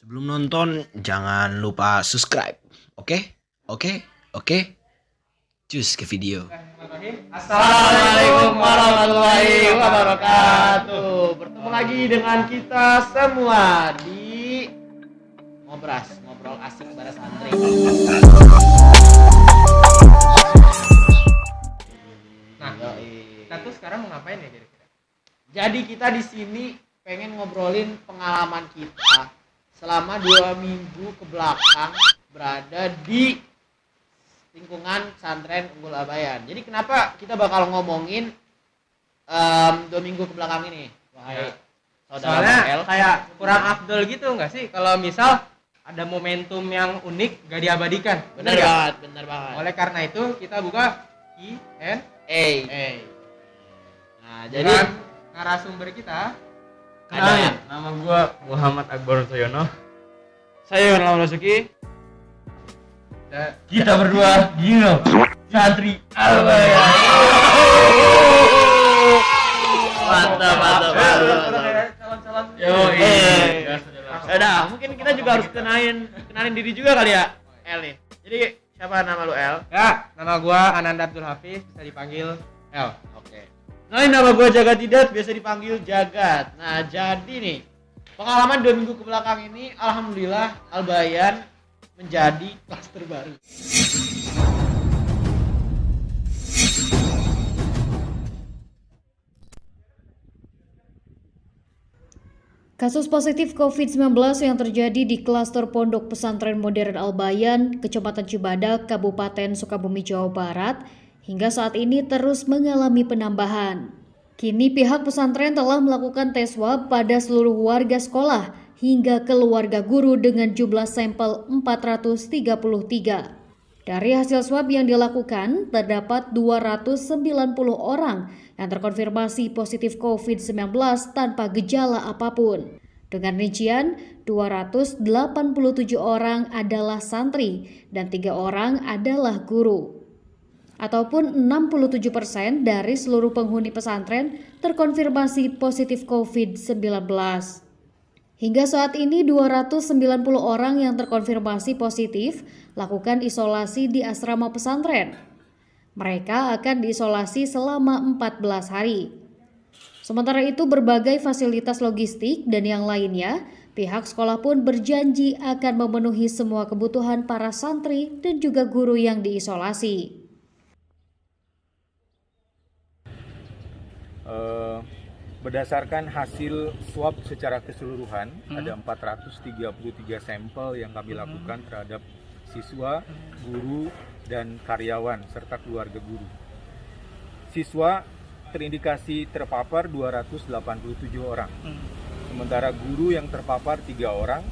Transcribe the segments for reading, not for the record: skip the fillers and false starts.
Sebelum nonton, jangan lupa subscribe. Oke? Oke? Oke? Cus ke video. Assalamualaikum warahmatullahi wabarakatuh. Bertemu lagi dengan kita semua di ngobrol asik bareng santri. Nah, kita tuh sekarang mau ngapain ya kira-kira? Jadi kita di sini pengen ngobrolin pengalaman kita selama 2 minggu ke belakang berada di lingkungan pesantren Unggul Abayan. Jadi kenapa kita bakal ngomongin 2 minggu ke belakang ini? Wahai saudara Soalnya L. kayak kurang afdol gitu nggak sih kalau misal ada momentum yang unik gak diabadikan. Bener nggak? banget. Oleh karena itu kita buka Q&A. Nah, Jadi jadi narasumber kita ada Nama gua Muhammad Akbar Soyono. saya Yonal Masuki. Kita berdua Gino Santri Albayan. Mantap. calon-calon. Yo, Udah, mungkin kita juga harus kenalin diri juga kali ya, L nih. Jadi siapa nama lu L? Ya, nama gua Ananda Abdul Hafiz, bisa dipanggil L. Oke. Nah, nama gue Jagat Didat, biasa dipanggil Jagat. Nah, jadi nih, pengalaman 2 minggu ke belakang ini, alhamdulillah Albayan menjadi klaster baru. Kasus positif COVID-19 yang terjadi di klaster Pondok Pesantren Modern Albayan, Kecamatan Cibadak, Kabupaten Sukabumi, Jawa Barat, hingga saat ini terus mengalami penambahan. Kini pihak pesantren telah melakukan tes swab pada seluruh warga sekolah hingga keluarga guru dengan jumlah sampel 433. Dari hasil swab yang dilakukan, terdapat 290 orang yang terkonfirmasi positif COVID-19 tanpa gejala apapun. Dengan rincian, 287 orang adalah santri dan 3 orang adalah guru. Ataupun 67% dari seluruh penghuni pesantren terkonfirmasi positif COVID-19. Hingga saat ini 290 orang yang terkonfirmasi positif lakukan isolasi di asrama pesantren. Mereka akan diisolasi selama 14 hari. Sementara itu berbagai fasilitas logistik dan yang lainnya, pihak sekolah pun berjanji akan memenuhi semua kebutuhan para santri dan juga guru yang diisolasi. Berdasarkan hasil swab secara keseluruhan, ada 433 sampel yang kami lakukan terhadap siswa, guru, dan karyawan serta keluarga guru. Siswa terindikasi terpapar 287 orang, sementara guru yang terpapar 3 orang,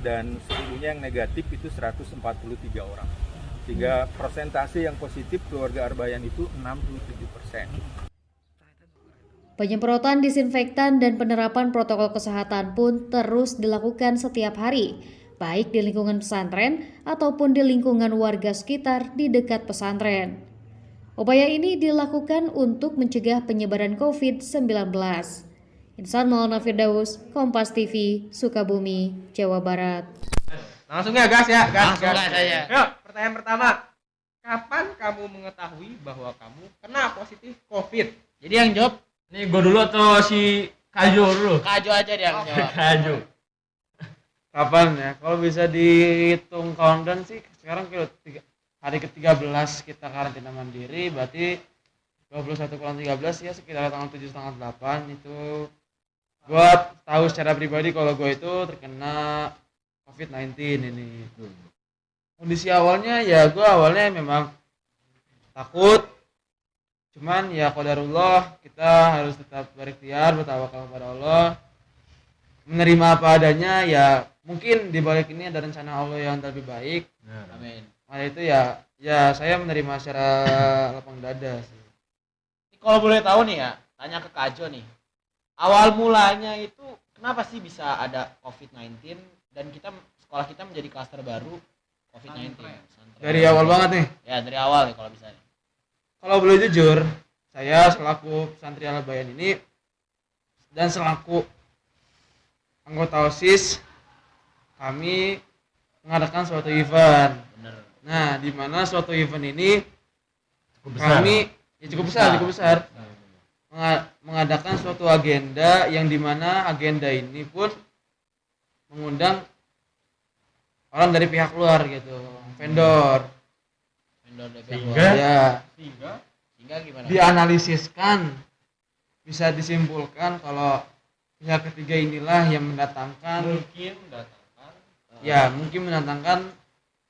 dan seluruhnya yang negatif itu 143 orang. Sehingga persentase yang positif keluarga Arbayan itu 67%. Penyemprotan disinfektan dan penerapan protokol kesehatan pun terus dilakukan setiap hari, baik di lingkungan pesantren ataupun di lingkungan warga sekitar di dekat pesantren. Upaya ini dilakukan untuk mencegah penyebaran COVID-19. Insan Maulana Firdaus, Kompas TV, Sukabumi, Jawa Barat. Langsung ya gas ya, gas. Langsung gas aja. Yuk, pertanyaan pertama. Kapan kamu mengetahui bahwa kamu kena positif COVID? Jadi yang jawab Nih gua dulu atau si Kajo dulu? Kajo aja dia yang jawab. Kajo. Kapan ya? Kalau bisa dihitung countdown sih sekarang hari ke-13 kita karantina mandiri, berarti 21/13 ya sekitar tanggal 7 tanggal 8 itu gua tahu secara pribadi kalau gua itu terkena COVID-19 ini. Kondisi awalnya ya gua awalnya memang takut, cuman ya qadarullah kita harus tetap berikhtiar, bertawakal kepada Allah, menerima apa adanya. Ya mungkin di balik ini ada rencana Allah yang lebih baik. Amin. Nah itu ya saya menerima secara lapang dada sih. Kalau boleh tahu nih ya, tanya ke Kajo nih. Awal mulanya itu kenapa sih bisa ada COVID-19 dan sekolah kita menjadi klaster baru COVID-19? Pesantren. Dari awal banget nih. Ya, dari awal nih kalau bisa. Kalau boleh jujur, saya selaku santri Albayan ini dan selaku anggota OSIS kami mengadakan suatu event. Bener. Nah, di mana suatu event ini Cukup besar. kami ya cukup besar mengadakan suatu agenda yang dimana agenda ini pun mengundang orang dari pihak luar gitu, vendor. Vendor dari pihak Sehingga luar. Ya, Sehingga gimana? dianalisiskan, bisa disimpulkan kalau pihak ketiga inilah yang mendatangkan mungkin mendatangkan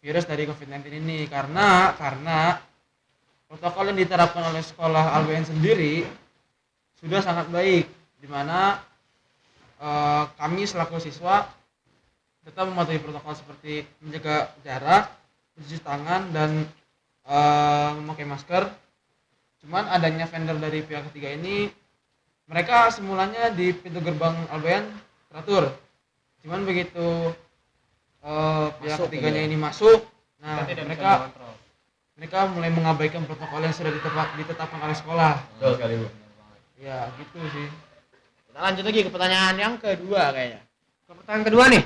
virus dari COVID-19 ini karena protokol yang diterapkan oleh sekolah Albayan sendiri sudah sangat baik, di mana kami selaku siswa tetap mematuhi protokol seperti menjaga jarak, mencuci tangan, dan memakai masker. Cuman adanya vendor dari pihak ketiga ini, mereka semulanya di pintu gerbang Albayan teratur. Cuman begitu pihak Masuk ketiganya gitu ya? ini masuk, nah Kita tidak bisa mereka mengontrol. mereka mulai mengabaikan protokol yang sudah ditetapkan oleh sekolah. Betul sekali, Bu. Ya gitu sih. Kita lanjut lagi ke pertanyaan yang kedua kayaknya. Ke pertanyaan kedua nih,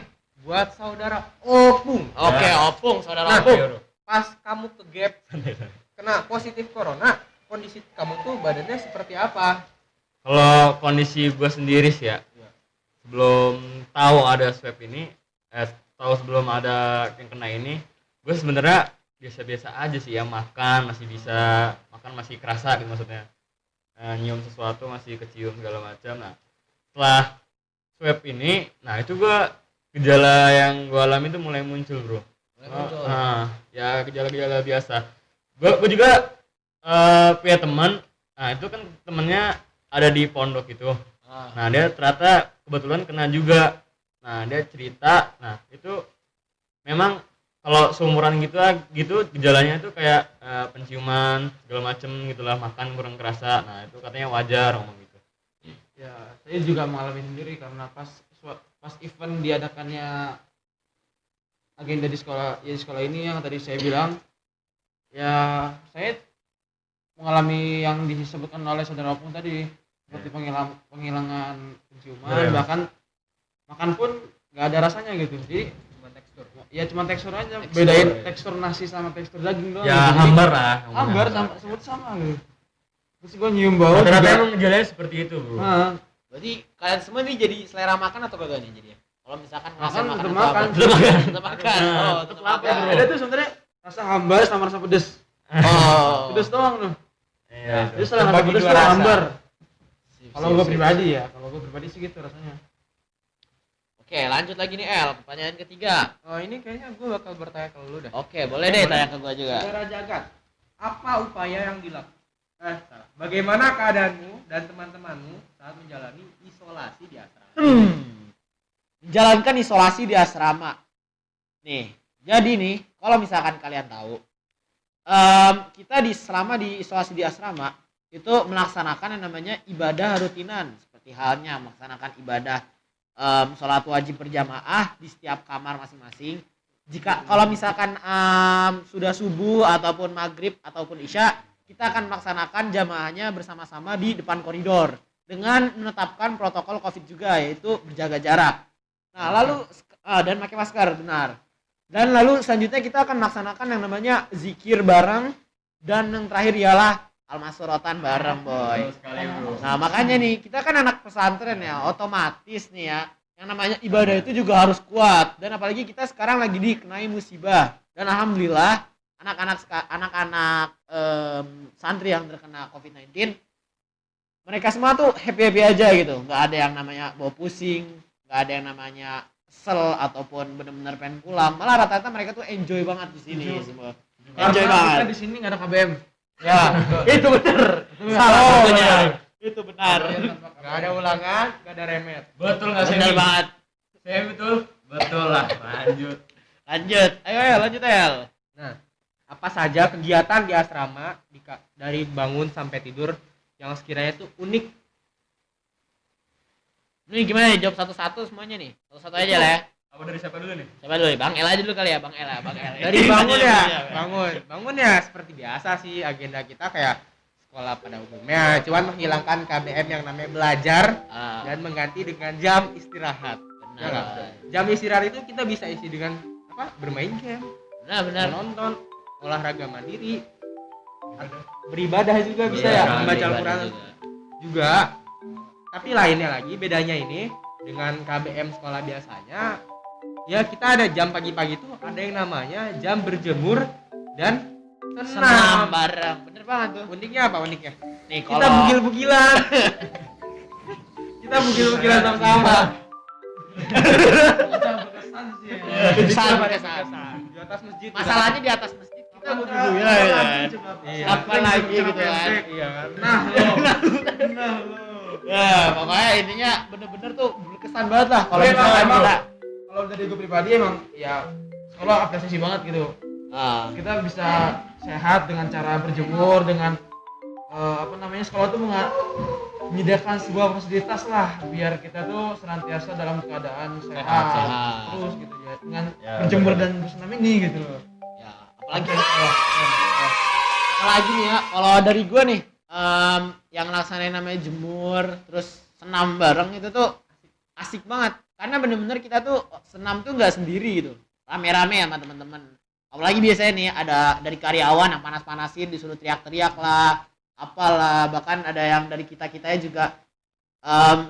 buat saudara Opung. Oke, Ya. Opung, saudara Nah, Opung. Pas kamu ke gap kena positif corona, kondisi kamu tuh badannya seperti apa? Kalau kondisi gue sendiri sih ya, sebelum tahu ada swab ini, tahu sebelum ada yang kena ini, gue sebenarnya biasa-biasa aja sih ya, makan masih kerasa gitu maksudnya. Nyium sesuatu masih kecium segala macam. Nah, setelah swab ini, nah itu gue gejala yang gue alami itu mulai muncul, bro. Ya gejala-gejala biasa. Gue juga punya teman. Nah itu kan temennya ada di pondok itu. Nah dia ternyata kebetulan kena juga. Nah dia cerita. Nah itu memang kalau seumuran gitu gejalanya itu kayak penciuman segala macem gitulah, makan kurang kerasa. Nah itu katanya wajar ngomong gitu. Ya, saya juga mengalami sendiri karena pas event diadakannya agenda di sekolah ini yang tadi saya bilang, ya saya mengalami yang disebutkan oleh saudara Opung tadi, seperti penghilangan penciuman, bahkan makan pun nggak ada rasanya gitu. Jadi cuma tekstur aja, bedain tekstur nasi sama tekstur daging doang. Ya gitu. hambar lah. Hambar sama gitu. Terus gue nyium bau Rata-rata juga. emang gejalanya seperti itu, bro. Nah, Berarti kalian semua nih jadi selera makan atau kagak nih jadi? Kalau misalkan Makan, ngerasain tetep atau makan. apa? Tetep makan. Nah, Oh, tetep tetep lapar, makan. bro. ada tuh sebenarnya rasa hambar sama rasa pedes. Oh. Pedes doang tuh. Iya. Jadi setelah rasa Terbagi pedes dua tuh rasa. hambar. Sip, Kalau sip, gue sip. pribadi ya, kalau gue pribadi sih gitu rasanya. Oke, lanjut lagi nih El, pertanyaan ketiga. Oh, ini kayaknya gue bakal bertanya ke lu dah. Oke, boleh deh tanya ke gua juga. Saudara Jagat, apa upaya yang dilakukan? Salah. Bagaimana keadaanmu dan teman-temanmu saat menjalani isolasi di asrama? Menjalankan isolasi di asrama. Nih, jadi nih, kalau misalkan kalian tahu, kita selama di isolasi di asrama itu melaksanakan yang namanya ibadah rutinan, seperti halnya melaksanakan ibadah sholat wajib berjamaah di setiap kamar masing-masing. Jika kalau misalkan sudah subuh ataupun maghrib ataupun isya, kita akan melaksanakan jamaahnya bersama-sama di depan koridor dengan menetapkan protokol COVID juga, yaitu berjaga jarak. Nah, lalu dan pakai masker, benar. Dan lalu selanjutnya kita akan melaksanakan yang namanya zikir bareng, dan yang terakhir ialah almasorotan bareng, boy. Nah, makanya nih, kita kan anak pesantren ya, otomatis nih ya, yang namanya ibadah itu juga harus kuat. Dan apalagi kita sekarang lagi dikenai musibah. Dan alhamdulillah anak-anak santri yang terkena COVID-19, mereka semua tuh happy-happy aja gitu. Nggak ada yang namanya bawa pusing, nggak ada yang namanya kesel ataupun benar-benar pengen pulang. Malah rata-rata mereka tuh enjoy banget di sini semua. Enjoy Karena banget. kita di sini nggak ada KBM. Ya, itu bener. Salah satunya. Itu benar. Gak ada ulangan, gak ada remet. Betul nggak sih? Benar banget. Saya betul. Betul lah. Lanjut. Lanjut. Ayo lanjut El. Nah, apa saja kegiatan di asrama dari bangun sampai tidur yang sekiranya itu unik? Ini gimana nih, jawab satu-satu semuanya nih. Satu-satu aja lah ya. Apa dari siapa dulu nih? Siapa dulu nih? Bang El aja dulu kali ya, Bang El. Dari bangun ya, bangun ya seperti biasa sih, agenda kita kayak sekolah pada umumnya, cuman menghilangkan KBM yang namanya belajar Ah, dan mengganti dengan jam istirahat. Ya nggak? Jam istirahat itu kita bisa isi dengan apa? Bermain game, Benar. nonton, olahraga mandiri, beribadah juga bisa ya, membaca Ibadah Al-Quran juga. Tapi lainnya lagi, bedanya ini dengan KBM sekolah biasanya, ya kita ada jam pagi-pagi tuh ada yang namanya jam berjemur dan Senam senam. bareng. Bener banget tuh. Uniknya apa uniknya? Nih Kita kalau bugil-bugilan. Kita bugil-bugilan sama-sama. berkesan. Di atas masjid. Masalahnya di atas masjid kita mau Iya, ya kan. Iya. Apa lagi gitu kan. Iya kan. Nah lo. Ya, pokoknya intinya bener-bener tuh berkesan banget lah kalau Oke, misalnya emang. kita Kalau dari gue pribadi emang ya sekolah apresiasi banget gitu. Kita bisa sehat dengan cara berjemur, dengan sekolah tuh menyediakan sebuah fasilitas lah biar kita tuh senantiasa dalam keadaan sehat. Terus gitu ya dengan berjemur dan bersenam ini gitu loh. ya apalagi nih ya kalau dari gua nih yang laksanain namanya jemur terus senam bareng itu tuh asik banget karena bener-bener kita tuh senam tuh nggak sendiri gitu, rame-rame sama teman-teman. Apalagi biasanya nih ada dari karyawan yang panas-panasin disuruh teriak-teriak lah apalah, bahkan ada yang dari kita-kitanya juga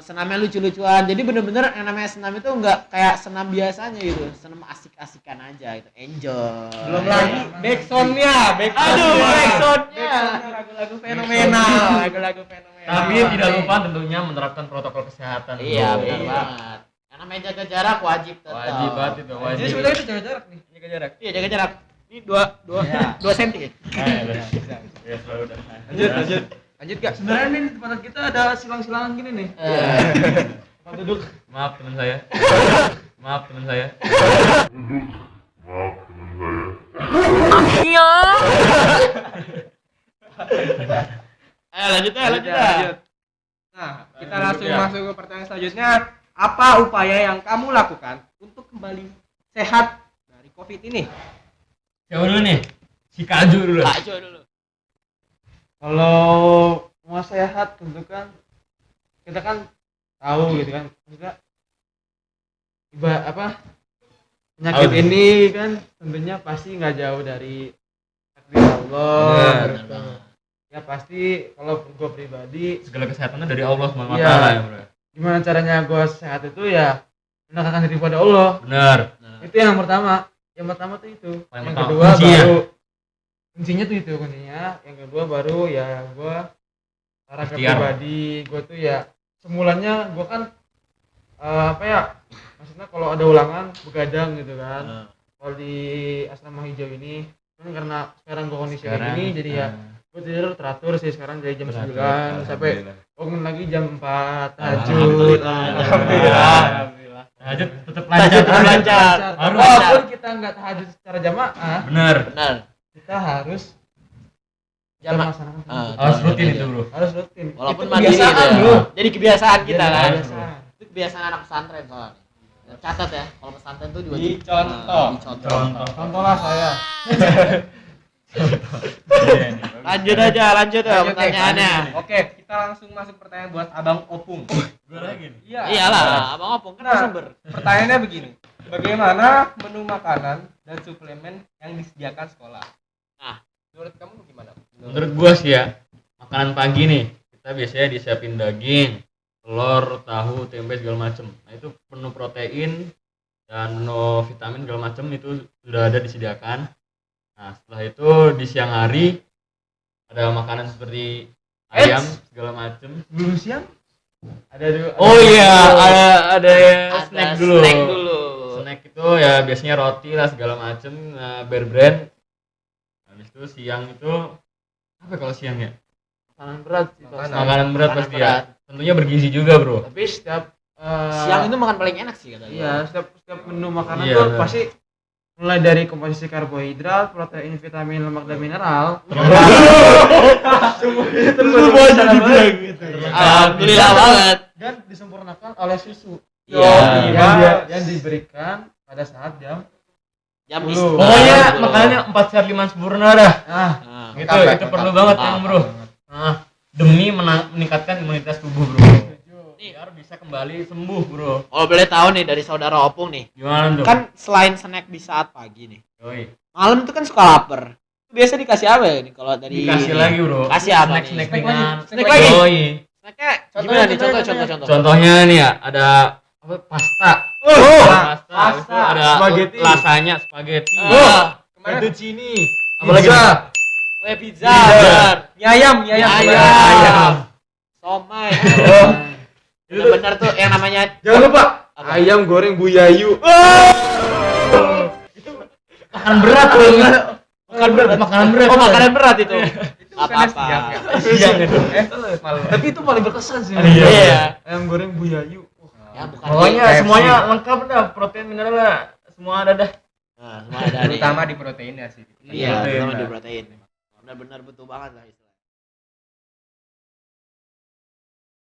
senamnya lucu-lucuan. Jadi bener-bener yang namanya senam itu nggak kayak senam biasanya gitu, senam asik-asikan aja gitu, enjoy. Belum lagi backsoundnya. Aduh, backsoundnya. Lagu-lagu fenomenal, lagu-lagu fenomenal. Tapi tidak lupa tentunya menerapkan protokol kesehatan. Iya, bro. benar banget. Yang namanya jaga jarak wajib tetap. Wajib banget itu, Jadi wajib. sebenarnya itu jaga jarak nih, jaga jarak. Iya, jaga jarak. Ini 2 senti ya? Ya, selalu udah. Lanjut gak? Sebenarnya nih di tempat kita ada silang-silangan gini nih. Tempat duduk. Maaf teman saya. Maaf teman saya. Lanjut. Nah, kita langsung masuk ke pertanyaan selanjutnya. Apa upaya yang kamu lakukan untuk kembali sehat dari COVID ini? Siapa dulu nih? Si Kaju dulu. Kacau dulu. Kalau mau sehat tentu kan kita kan tahu gitu kan maksudnya penyakit Tahu. ini kan tentunya pasti nggak jauh dari takdir Allah gitu. Ya pasti kalau gue pribadi Segala kesehatannya dari Allah SWT Iya. ya, bro. gimana caranya gue sehat itu ya mendekatkan diri pada Allah. Benar. Itu yang pertama tuh itu. Yang Yang pertama, kedua kuncinya. baru kuncinya tuh itu kuncinya. Yang kedua baru ya gue secara Ikhtiar. pribadi gue tuh ya semulanya gue kan maksudnya kalau ada ulangan begadang gitu kan. Kalau di asrama hijau ini kan karena sekarang gue kondisi kayak gini jadi ya gue tidur teratur sih sekarang dari jam 9 sampai bangun lagi jam 4 tahajud. Alhamdulillah. Lanjut tetap Lanjut, lancar. lancar. Harus. Walaupun kita nggak tahajud secara jamaah, Benar. Benar. kita harus Jamaah. melaksanakan Harus rutin itu, bro. harus rutin. Walaupun Itu mandiri kebiasaan, gitu ya. bro. Jadi kebiasaan kita Jadi kan. kebiasaan. Itu kebiasaan anak pesantren soalnya. Catat ya, kalau pesantren tuh diwajib. Dicontoh. Dicontoh. Contoh. Contohlah saya. Iya nih. Lanjut ya Lanjut deh, pertanyaannya. Oke, kita langsung masuk pertanyaan buat Abang Opung. Gue lagi nih. Iya. Iyalah, Abang Opung kan Nah. sumber. Pertanyaannya begini. Bagaimana menu makanan dan suplemen yang disediakan sekolah? Nah. Menurut kamu gimana? Menurut gua sih ya, makanan pagi nih kita biasanya disiapin daging, telur, tahu, tempe segala macem. Nah itu penuh protein dan penuh vitamin segala macem itu sudah ada disediakan. Nah setelah itu di siang hari ada makanan seperti ayam segala macem. Belum siang? Ada dulu. Oh iya, ada snack dulu. Snack dulu. Snack itu ya biasanya roti lah segala macem, bear brand. Habis itu siang itu apa kalau siang ya? Makanan berat sih. Makanan. Makanan berat Makanan pasti berat. ya. Tentunya bergizi juga, bro. Tapi setiap Siang itu makan paling enak sih katanya. iya, setiap menu makanan Iya, tuh benar. pasti mulai dari komposisi karbohidrat, protein, vitamin, lemak dan mineral. Semuanya terpenuhi secara baik gitu. Alhamdulillah banget. Dan disempurnakan oleh susu. Iya. Yang diberikan pada saat jam Jam 10. istirahat. Pokoknya Dulu. makanannya 4 sehat 5 sempurna dah. Nah, Nah, Itu Lengkap, itu lengkap. perlu banget Lengkap. yang, bro. Nah, demi meningkatkan imunitas tubuh, bro. biar bisa kembali sembuh, Bro. Kalau boleh tahu nih dari saudara Opung nih, Gimana tuh? kan selain snack di saat pagi nih, Yoi. malam tuh kan suka lapar. Biasa dikasih apa ya nih kalau dari Dikasih ini? lagi, Bro. Kasih apa nih? Snack ringan. Snack lagi? Yoi. Snacknya gimana nih? Contoh. Contohnya nih ya, ada apa? Pasta. Pasta. Habis itu ada Spaghetti. lasanya spaghetti. Fettuccine. Apalagi Pizza. Pizza, bener. Mie ayam. Ayam. Somai. Bener-bener tuh yang namanya Jangan lupa Apa? ayam goreng Bu Yayu. makanan berat tuh. Makanan berat. Oh, makanan berat itu. Apa-apa. Tapi itu paling berkesan sih. Iya. Ayam goreng Bu Yayu. Ya bukan. Pokoknya KFC. semuanya lengkap dah, protein mineral lah. Semua ada dah. Nah, semua ada nih. Terutama di protein ya sih. Iya, Protein terutama lah. di protein. Benar-benar butuh banget lah istilahnya.